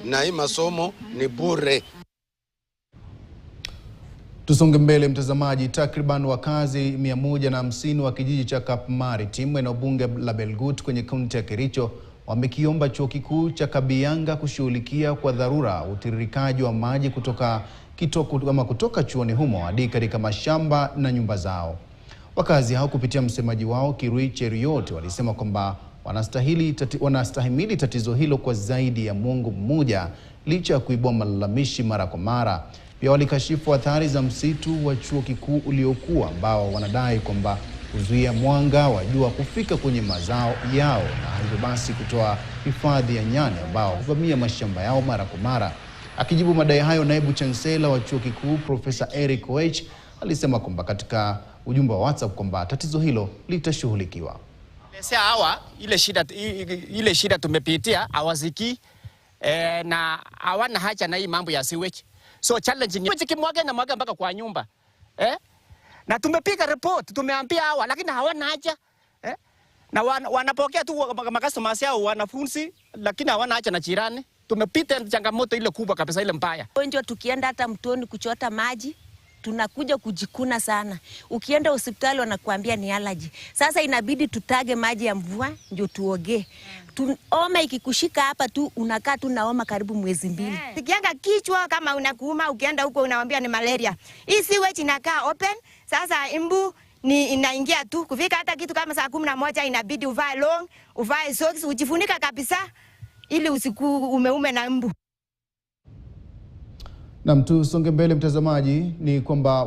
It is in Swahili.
na hii masomo ni bure. Tusonge mbele mtazamaji. Takriban wakazi 150 wa kijiji cha Kapmaritime eneo bunge la Belgut kwenye kaunti ya Kericho wamekiomba chuo kikuu cha Kabianga kushughulikia kwa dharura utiririkaji wa maji kutoka chuoni humo hadi katika mashamba na nyumba zao. Wakazi hao kupitia msemaji wao Kirui Cheriot walisema kwamba wanastahimili tatizo hilo kwa zaidi ya mwongo mmoja licha ya kuibua malalamishi mara kwa mara. Pia walikashifu athari za msitu wa chuo kikuu uliokuwa ambao wanadai kwamba kuzuia mwanga wa jua kufika kwenye mazao yao na hivyo basi kutoa hifadhi ya nyani ambao huvamia mashamba yao mara kwa mara. Akijibu madai hayo, naibu chancellor wa chuo kikuu Profesa Eric Koech alisema kwamba katika ujumbe wa WhatsApp kwamba tatizo hilo litashughulikiwa. Hawa ile shida tumepitia hawaziki na hawana haja na hii mambo ya sewage. So challenging kimwaga na mwaga mpaka kwa nyumba. Na tumepiga report, tumeambia hawa lakini hawana haja. Na wanapokea tu makastomers yao wanafunzi lakini hawana haja na jirani. Tumepita changamoto ile kubwa kabisa ile mbaya. Ndio tukienda hata mtoni kuchota maji tunakuja kujikuna sana. Ukienda hospitali wanakuambia ni allergy. Sasa inabidi tutage maji ya mvua ndio tuoge. Homa ikikushika hapa tu unakaa tu na homa karibu mwezi 2. Sikianga kichwa kama unakuuma ukienda huko unawaambia ni malaria. Hii sewage inakaa open. Sasa imbu ni inaingia tu kufika hata kitu kama saa 11 inabidi uvae long, uvae socks, ujifunika kabisa ili usiku umeume na mbu. Na tusonge mbele mtazamaji, ni kwamba